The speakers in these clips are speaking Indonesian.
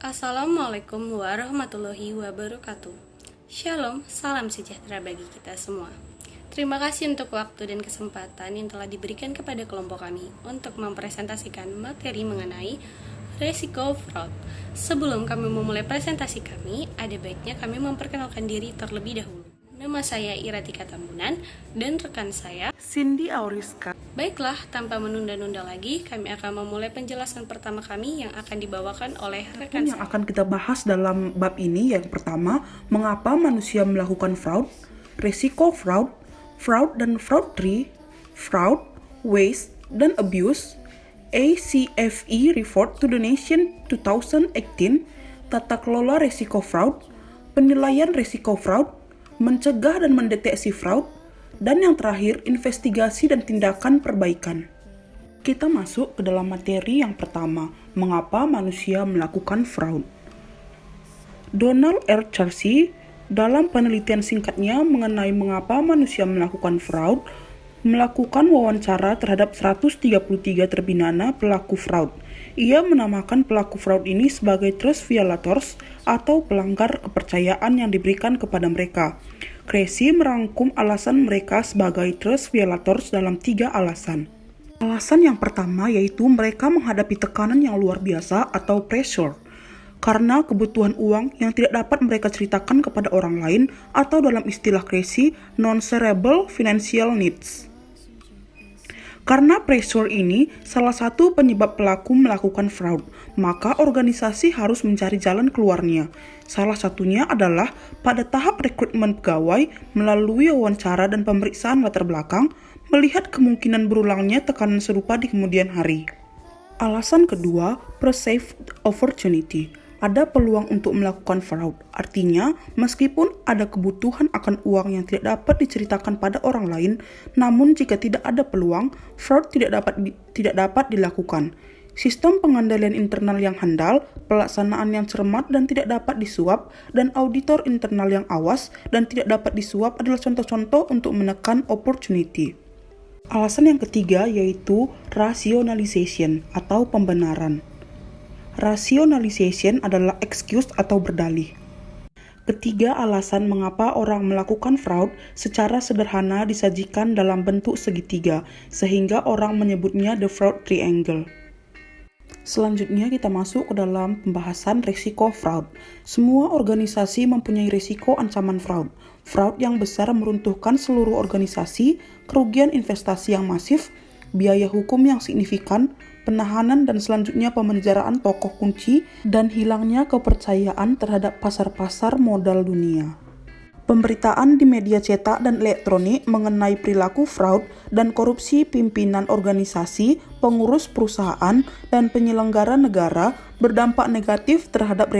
Assalamualaikum warahmatullahi wabarakatuh. Shalom, salam sejahtera bagi kita semua. Terima kasih untuk waktu dan kesempatan yang telah diberikan kepada kelompok kami untuk mempresentasikan materi mengenai resiko fraud. Sebelum kami memulai presentasi kami, ada baiknya kami memperkenalkan diri terlebih dahulu. Nama saya Iratika Tambunan dan rekan saya Cindy Auriska. Baiklah, tanpa menunda-nunda lagi, kami akan memulai penjelasan pertama kami yang akan dibawakan oleh rekan Yang saya. akan kita bahas dalam bab ini yang pertama, mengapa manusia melakukan fraud, resiko fraud, fraud dan fraud tree, fraud, waste, dan abuse, ACFE Report to the Nation 2018, tata kelola resiko fraud, penilaian resiko fraud, mencegah dan mendeteksi fraud, dan yang terakhir, investigasi dan tindakan perbaikan. Kita masuk ke dalam materi yang pertama, mengapa manusia melakukan fraud. Donald R. Charcy dalam penelitian singkatnya mengenai mengapa manusia melakukan fraud, melakukan wawancara terhadap 133 terpidana pelaku fraud. Ia menamakan pelaku fraud ini sebagai trust violators atau pelanggar kepercayaan yang diberikan kepada mereka. Cressy merangkum alasan mereka sebagai trust violators dalam 3 alasan. Alasan yang pertama yaitu mereka menghadapi tekanan yang luar biasa atau pressure karena kebutuhan uang yang tidak dapat mereka ceritakan kepada orang lain atau dalam istilah Cressy, non-shareable financial needs. Karena pressure ini salah satu penyebab pelaku melakukan fraud, maka organisasi harus mencari jalan keluarnya. Salah satunya adalah pada tahap rekrutmen pegawai melalui wawancara dan pemeriksaan latar belakang, melihat kemungkinan berulangnya tekanan serupa di kemudian hari. Alasan kedua, perceived opportunity. Ada peluang untuk melakukan fraud. Artinya, meskipun ada kebutuhan akan uang yang tidak dapat diceritakan pada orang lain, namun jika tidak ada peluang, fraud tidak dapat dilakukan. Sistem pengendalian internal yang handal, pelaksanaan yang cermat dan tidak dapat disuap, dan auditor internal yang awas dan tidak dapat disuap adalah contoh-contoh untuk menekan opportunity. Alasan yang ketiga yaitu rationalization atau pembenaran. Rationalization adalah excuse atau berdalih. Ketiga alasan mengapa orang melakukan fraud secara sederhana disajikan dalam bentuk segitiga, sehingga orang menyebutnya the fraud triangle. Selanjutnya kita masuk ke dalam pembahasan risiko fraud. Semua organisasi mempunyai risiko ancaman fraud. Fraud yang besar meruntuhkan seluruh organisasi, kerugian investasi yang masif, biaya hukum yang signifikan, penahanan dan selanjutnya pemenjaraan tokoh kunci, dan hilangnya kepercayaan terhadap pasar-pasar modal dunia. Pemberitaan di media cetak dan elektronik mengenai perilaku fraud dan korupsi pimpinan organisasi, pengurus perusahaan, dan penyelenggara negara berdampak negatif terhadap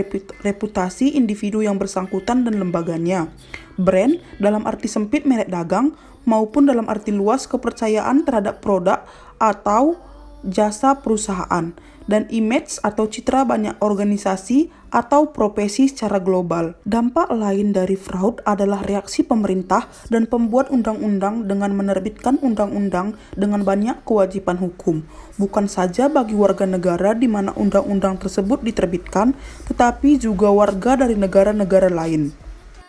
reputasi individu yang bersangkutan dan lembaganya, brand dalam arti sempit merek dagang, maupun dalam arti luas kepercayaan terhadap produk atau jasa perusahaan, dan image atau citra banyak organisasi atau profesi secara global. Dampak lain dari fraud adalah reaksi pemerintah dan pembuat undang-undang dengan menerbitkan undang-undang dengan banyak kewajiban hukum, bukan saja bagi warga negara di mana undang-undang tersebut diterbitkan, tetapi juga warga dari negara-negara lain.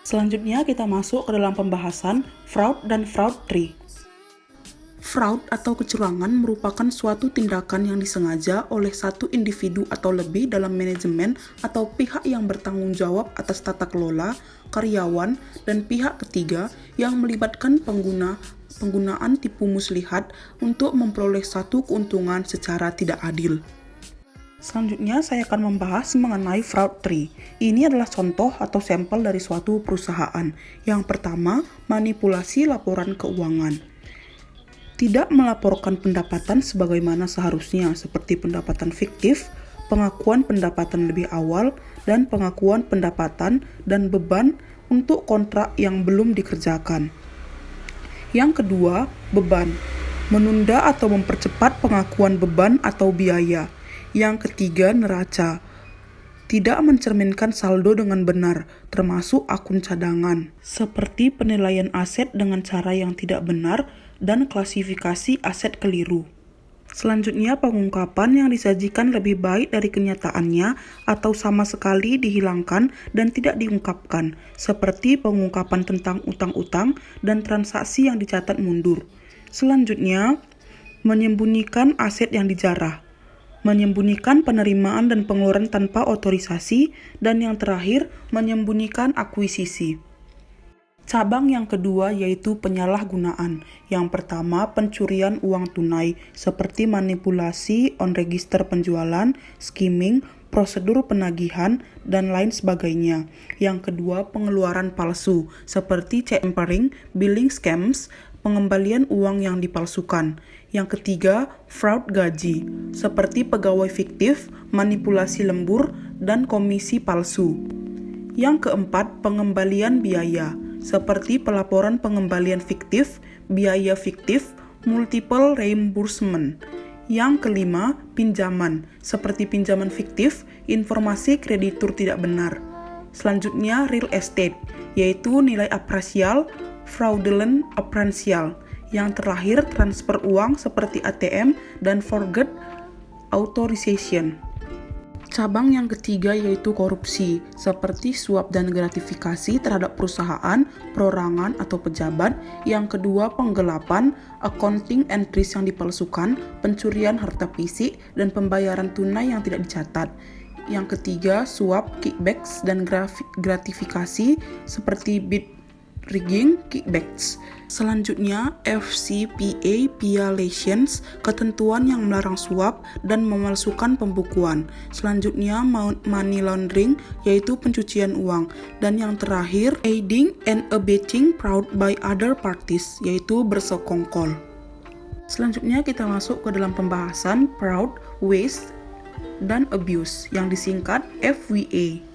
Selanjutnya kita masuk ke dalam pembahasan fraud dan fraud tree. Fraud atau kecurangan merupakan suatu tindakan yang disengaja oleh satu individu atau lebih dalam manajemen atau pihak yang bertanggung jawab atas tata kelola, karyawan, dan pihak ketiga yang melibatkan penggunaan tipu muslihat untuk memperoleh satu keuntungan secara tidak adil. Selanjutnya saya akan membahas mengenai fraud tree. Ini adalah contoh atau sampel dari suatu perusahaan. Yang pertama, manipulasi laporan keuangan. Tidak melaporkan pendapatan sebagaimana seharusnya, seperti pendapatan fiktif, pengakuan pendapatan lebih awal, dan pengakuan pendapatan dan beban untuk kontrak yang belum dikerjakan. Yang kedua, beban. Menunda atau mempercepat pengakuan beban atau biaya. Yang ketiga, neraca. Tidak mencerminkan saldo dengan benar, termasuk akun cadangan, seperti penilaian aset dengan cara yang tidak benar dan klasifikasi aset keliru. Selanjutnya, pengungkapan yang disajikan lebih baik dari kenyataannya atau sama sekali dihilangkan dan tidak diungkapkan, seperti pengungkapan tentang utang-utang dan transaksi yang dicatat mundur. Selanjutnya, menyembunyikan aset yang dijarah, menyembunyikan penerimaan dan pengeluaran tanpa otorisasi, dan yang terakhir, menyembunyikan akuisisi. Cabang yang kedua yaitu penyalahgunaan. Yang pertama, pencurian uang tunai seperti manipulasi on register penjualan, skimming, prosedur penagihan, dan lain sebagainya. Yang kedua, pengeluaran palsu seperti check tampering, billing scams, pengembalian uang yang dipalsukan. Yang ketiga, fraud gaji seperti pegawai fiktif, manipulasi lembur, dan komisi palsu. Yang keempat, pengembalian biaya seperti pelaporan pengembalian fiktif, biaya fiktif, multiple reimbursement. Yang kelima, pinjaman, seperti pinjaman fiktif, informasi kreditur tidak benar. Selanjutnya, real estate, yaitu nilai apresial, fraudulent appraisal. Yang terakhir, transfer uang seperti ATM dan forget authorization. Cabang yang ketiga yaitu korupsi, seperti suap dan gratifikasi terhadap perusahaan, perorangan, atau pejabat. Yang kedua, penggelapan, accounting entries yang dipalsukan, pencurian harta fisik, dan pembayaran tunai yang tidak dicatat. Yang ketiga, suap, kickbacks, dan gratifikasi seperti bid rigging, kickbacks. Selanjutnya, FCPA violations, ketentuan yang melarang suap dan memalsukan pembukuan. Selanjutnya, money laundering, yaitu pencucian uang. Dan yang terakhir, aiding and abetting fraud by other parties, yaitu bersekongkol. Selanjutnya kita masuk ke dalam pembahasan fraud, waste, dan abuse, yang disingkat FWA.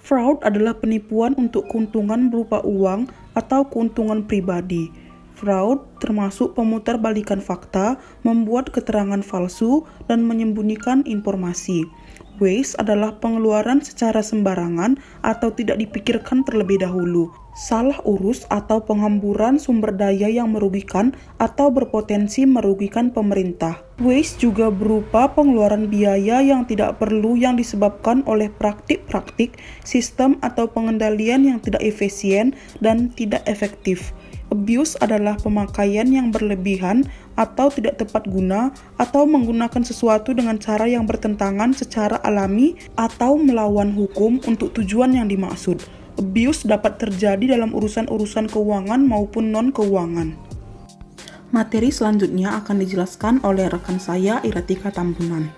Fraud adalah penipuan untuk keuntungan berupa uang atau keuntungan pribadi. Fraud termasuk pemutarbalikan fakta, membuat keterangan palsu, dan menyembunyikan informasi. Waste adalah pengeluaran secara sembarangan atau tidak dipikirkan terlebih dahulu. Salah urus atau penghamburan sumber daya yang merugikan atau berpotensi merugikan pemerintah. Waste juga berupa pengeluaran biaya yang tidak perlu yang disebabkan oleh praktik-praktik, sistem atau pengendalian yang tidak efisien dan tidak efektif. Abuse adalah pemakaian yang berlebihan atau tidak tepat guna atau menggunakan sesuatu dengan cara yang bertentangan secara alami atau melawan hukum untuk tujuan yang dimaksud. Abuse dapat terjadi dalam urusan-urusan keuangan maupun non-keuangan. Materi selanjutnya akan dijelaskan oleh rekan saya, Iratika Tambunan.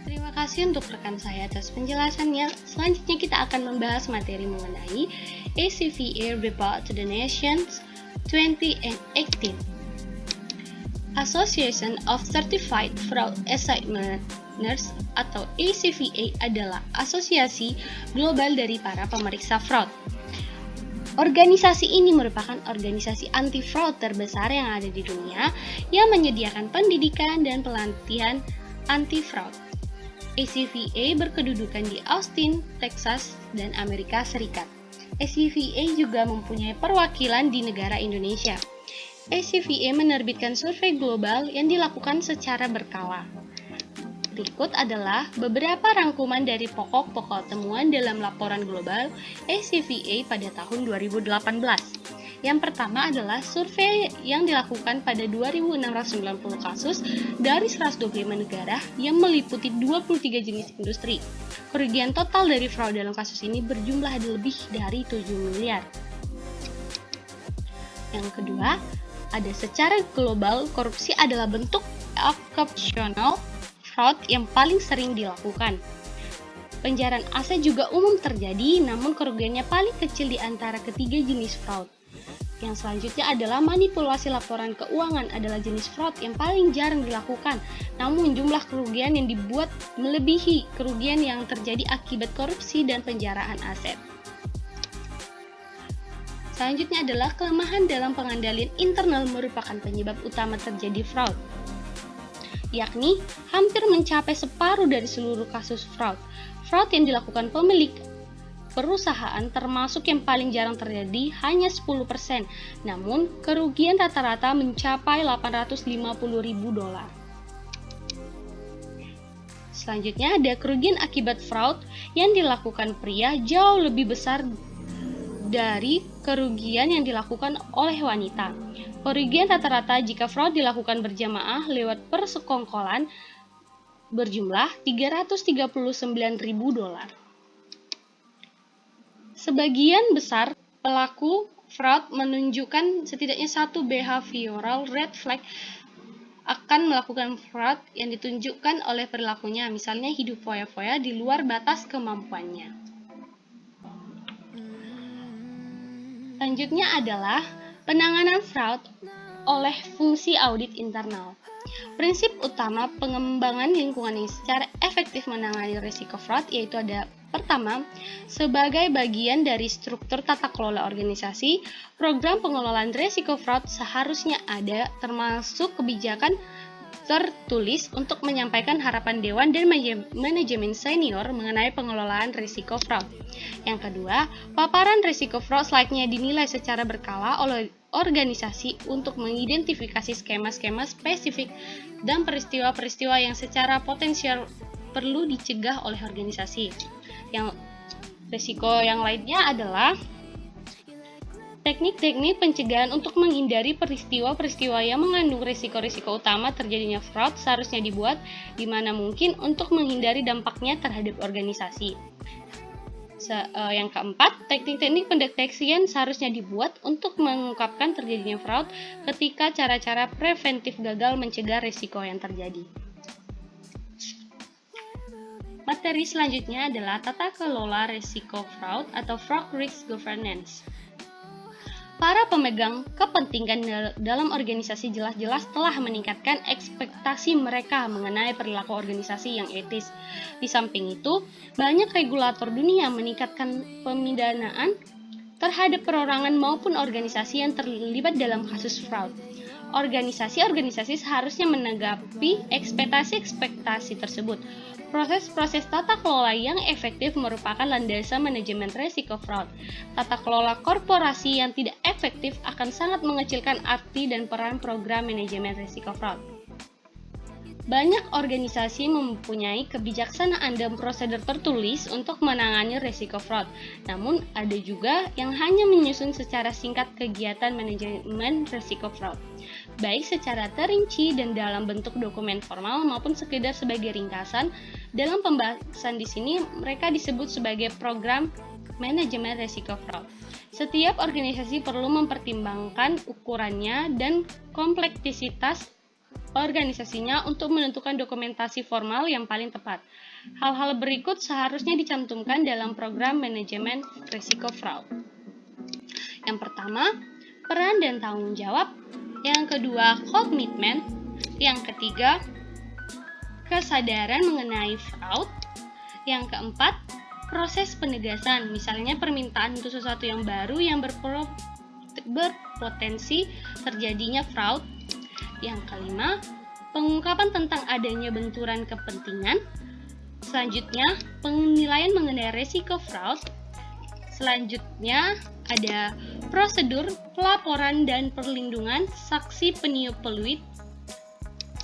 Terima kasih untuk rekan saya atas penjelasannya. Selanjutnya kita akan membahas materi mengenai ACVA Report to the Nations 2018. Association of Certified Fraud Examiners atau ACVA adalah asosiasi global dari para pemeriksa fraud. Organisasi ini merupakan organisasi anti-fraud terbesar yang ada di dunia yang menyediakan pendidikan dan pelatihan anti-fraud. ACVA berkedudukan di Austin, Texas, dan Amerika Serikat. ACVA juga mempunyai perwakilan di negara Indonesia. ACVA menerbitkan survei global yang dilakukan secara berkala. Berikut adalah beberapa rangkuman dari pokok-pokok temuan dalam laporan global ACVA pada tahun 2018. Yang pertama adalah survei yang dilakukan pada 2.690 kasus dari 125 negara yang meliputi 23 jenis industri. Kerugian total dari fraud dalam kasus ini berjumlah lebih dari 7 miliar. Yang kedua, ada secara global korupsi adalah bentuk occupational fraud yang paling sering dilakukan. Penjaraan aset juga umum terjadi, namun kerugiannya paling kecil di antara ketiga jenis fraud. Yang selanjutnya adalah manipulasi laporan keuangan adalah jenis fraud yang paling jarang dilakukan, namun jumlah kerugian yang dibuat melebihi kerugian yang terjadi akibat korupsi dan penjaraan aset. Selanjutnya adalah kelemahan dalam pengendalian internal merupakan penyebab utama terjadi fraud, yakni hampir mencapai separuh dari seluruh kasus fraud. Fraud yang dilakukan pemilik perusahaan termasuk yang paling jarang terjadi hanya 10%, namun kerugian rata-rata mencapai $850.000. Selanjutnya ada kerugian akibat fraud yang dilakukan pria jauh lebih besar dari kerugian yang dilakukan oleh wanita. Kerugian rata-rata jika fraud dilakukan berjamaah lewat persekongkolan berjumlah $339.000. Sebagian besar pelaku fraud menunjukkan setidaknya satu behavioral red flag akan melakukan fraud yang ditunjukkan oleh perilakunya, misalnya hidup foya-foya di luar batas kemampuannya. Selanjutnya adalah penanganan fraud oleh fungsi audit internal. Prinsip utama pengembangan lingkungan yang secara efektif menangani risiko fraud yaitu ada pertama, sebagai bagian dari struktur tata kelola organisasi, program pengelolaan risiko fraud seharusnya ada termasuk kebijakan tertulis untuk menyampaikan harapan dewan dan manajemen senior mengenai pengelolaan risiko fraud. Yang kedua, paparan risiko fraud selayaknya dinilai secara berkala oleh organisasi untuk mengidentifikasi skema-skema spesifik dan peristiwa-peristiwa yang secara potensial perlu dicegah oleh organisasi. Yang risiko yang lainnya adalah teknik-teknik pencegahan untuk menghindari peristiwa-peristiwa yang mengandung risiko-risiko utama terjadinya fraud seharusnya dibuat di mana mungkin untuk menghindari dampaknya terhadap organisasi. Yang keempat, teknik-teknik pendeteksian seharusnya dibuat untuk mengungkapkan terjadinya fraud ketika cara-cara preventif gagal mencegah risiko yang terjadi. Materi selanjutnya adalah tata kelola risiko fraud atau fraud risk governance. Para pemegang kepentingan dalam organisasi jelas-jelas telah meningkatkan ekspektasi mereka mengenai perilaku organisasi yang etis. Di samping itu, banyak regulator dunia meningkatkan pemidanaan terhadap perorangan maupun organisasi yang terlibat dalam kasus fraud. Organisasi-organisasi seharusnya menanggapi ekspektasi-ekspektasi tersebut. Proses-proses tata kelola yang efektif merupakan landasan manajemen risiko fraud. Tata kelola korporasi yang tidak efektif akan sangat mengecilkan arti dan peran program manajemen risiko fraud. Banyak organisasi mempunyai kebijaksanaan dan prosedur tertulis untuk menangani risiko fraud. Namun, ada juga yang hanya menyusun secara singkat kegiatan manajemen risiko fraud, baik secara terinci dan dalam bentuk dokumen formal maupun sekedar sebagai ringkasan. Dalam pembahasan di sini, mereka disebut sebagai program manajemen risiko fraud. Setiap organisasi perlu mempertimbangkan ukurannya dan kompleksitas organisasinya untuk menentukan dokumentasi formal yang paling tepat. Hal-hal berikut seharusnya dicantumkan dalam program manajemen risiko fraud. Yang pertama, peran dan tanggung jawab. Yang kedua, komitmen. Yang ketiga, kesadaran mengenai fraud. Yang keempat, proses penegasan, misalnya permintaan untuk sesuatu yang baru yang berpotensi terjadinya fraud. Yang kelima, pengungkapan tentang adanya benturan kepentingan. Selanjutnya, penilaian mengenai risiko fraud. Selanjutnya, ada prosedur pelaporan dan perlindungan saksi peniup peluit.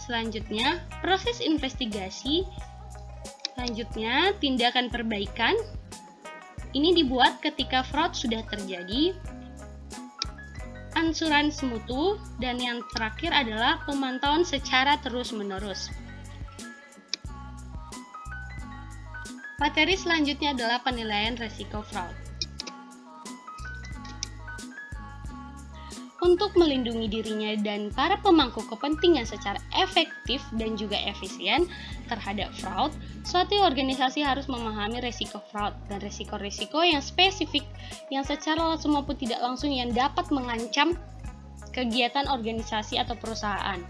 Selanjutnya, proses investigasi. Selanjutnya, tindakan perbaikan. Ini dibuat ketika fraud sudah terjadi. Ansuransi mutu, dan yang terakhir adalah pemantauan secara terus-menerus. Materi selanjutnya adalah penilaian risiko fraud. Untuk melindungi dirinya dan para pemangku kepentingan secara efektif dan juga efisien terhadap fraud, suatu organisasi harus memahami risiko fraud dan risiko-risiko yang spesifik yang secara langsung maupun tidak langsung yang dapat mengancam kegiatan organisasi atau perusahaan.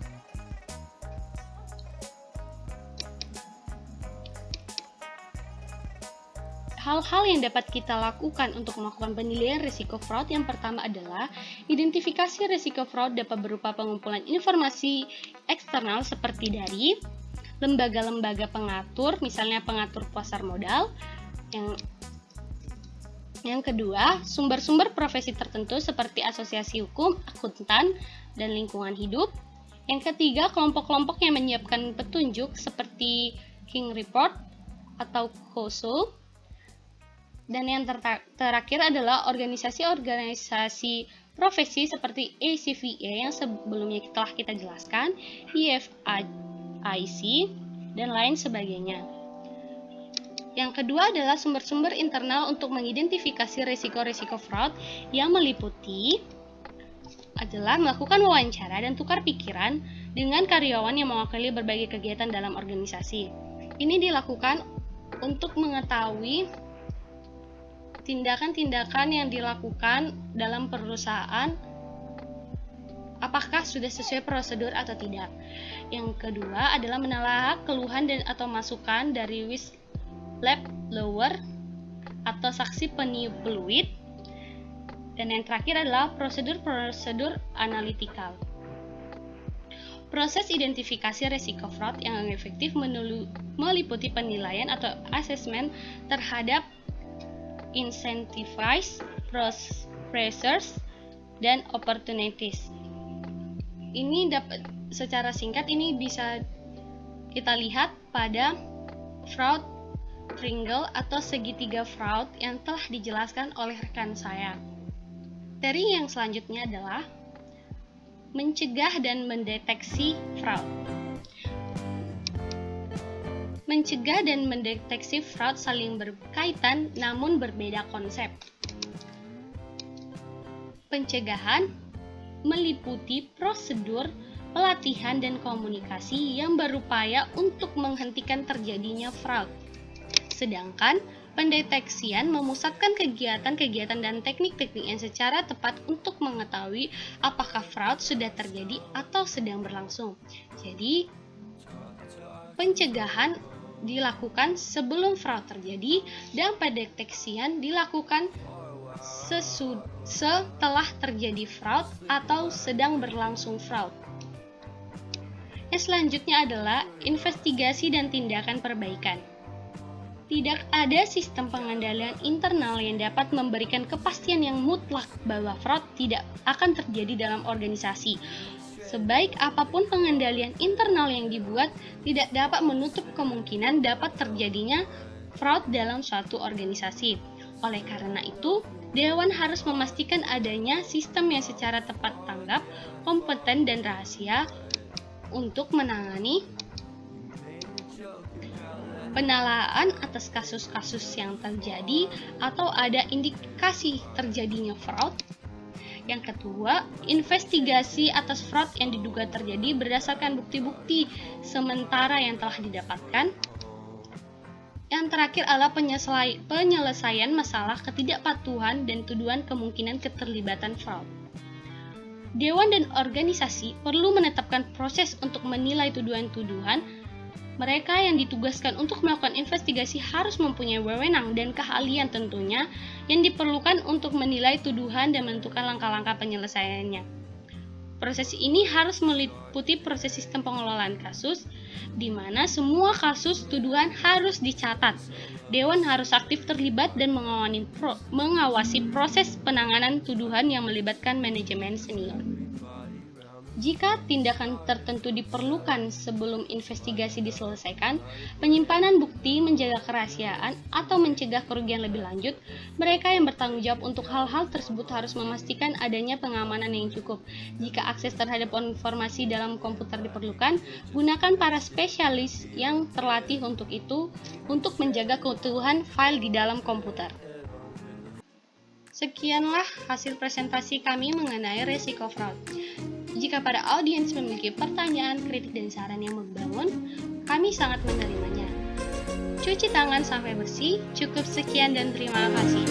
Hal-hal yang dapat kita lakukan untuk melakukan penilaian risiko fraud yang pertama adalah identifikasi risiko fraud dapat berupa pengumpulan informasi eksternal seperti dari lembaga-lembaga pengatur, misalnya pengatur pasar modal, yang Yang kedua, sumber-sumber profesi tertentu seperti asosiasi hukum, akuntan, dan lingkungan hidup. Yang ketiga, kelompok-kelompok yang menyiapkan petunjuk seperti King Report atau COSO. Dan yang terakhir adalah organisasi-organisasi profesi seperti ACVA yang sebelumnya telah kita jelaskan, EFIC, dan lain sebagainya. Yang kedua adalah sumber-sumber internal untuk mengidentifikasi risiko-risiko fraud yang meliputi adalah melakukan wawancara dan tukar pikiran dengan karyawan yang mewakili berbagai kegiatan dalam organisasi. Ini dilakukan untuk mengetahui tindakan-tindakan yang dilakukan dalam perusahaan apakah sudah sesuai prosedur atau tidak. Yang kedua adalah menelaah keluhan dan atau masukan dari whistleblower atau saksi peniup peluit. Dan yang terakhir adalah prosedur-prosedur analitikal. Proses identifikasi risiko fraud yang efektif meliputi penilaian atau asesmen terhadap incentives, pressures, dan opportunities. Ini dapat secara singkat ini bisa kita lihat pada fraud triangle atau segitiga fraud yang telah dijelaskan oleh rekan saya. Materi yang selanjutnya adalah mencegah dan mendeteksi fraud. Mencegah dan mendeteksi fraud saling berkaitan namun berbeda konsep. Pencegahan meliputi prosedur, pelatihan, dan komunikasi yang berupaya untuk menghentikan terjadinya fraud. Sedangkan pendeteksian memusatkan kegiatan-kegiatan dan teknik-teknik yang secara tepat untuk mengetahui apakah fraud sudah terjadi atau sedang berlangsung. Jadi, pencegahan dilakukan sebelum fraud terjadi dan pendeteksian dilakukan setelah terjadi fraud atau sedang berlangsung fraud. Yang selanjutnya adalah investigasi dan tindakan perbaikan. Tidak ada sistem pengendalian internal yang dapat memberikan kepastian yang mutlak bahwa fraud tidak akan terjadi dalam organisasi. Sebaik apapun pengendalian internal yang dibuat, tidak dapat menutup kemungkinan dapat terjadinya fraud dalam suatu organisasi. Oleh karena itu, Dewan harus memastikan adanya sistem yang secara tepat tanggap, kompeten, dan rahasia untuk menangani penilaian atas kasus-kasus yang terjadi atau ada indikasi terjadinya fraud. Yang kedua, investigasi atas fraud yang diduga terjadi berdasarkan bukti-bukti sementara yang telah didapatkan. Yang terakhir adalah penyelesaian masalah ketidakpatuhan dan tuduhan kemungkinan keterlibatan fraud. Dewan dan organisasi perlu menetapkan proses untuk menilai tuduhan-tuduhan. Mereka yang ditugaskan untuk melakukan investigasi harus mempunyai wewenang dan keahlian tentunya yang diperlukan untuk menilai tuduhan dan menentukan langkah-langkah penyelesaiannya. Proses ini harus meliputi proses sistem pengelolaan kasus, di mana semua kasus tuduhan harus dicatat. Dewan harus aktif terlibat dan mengawasi proses penanganan tuduhan yang melibatkan manajemen senior. Jika tindakan tertentu diperlukan sebelum investigasi diselesaikan, penyimpanan bukti, menjaga kerahasiaan, atau mencegah kerugian lebih lanjut, mereka yang bertanggung jawab untuk hal-hal tersebut harus memastikan adanya pengamanan yang cukup. Jika akses terhadap informasi dalam komputer diperlukan, gunakan para spesialis yang terlatih untuk itu untuk menjaga keutuhan file di dalam komputer. Sekianlah hasil presentasi kami mengenai risiko fraud. Jika pada audiens memiliki pertanyaan, kritik, dan saran yang membangun, kami sangat menerimanya. Cuci tangan sampai bersih, cukup sekian dan terima kasih.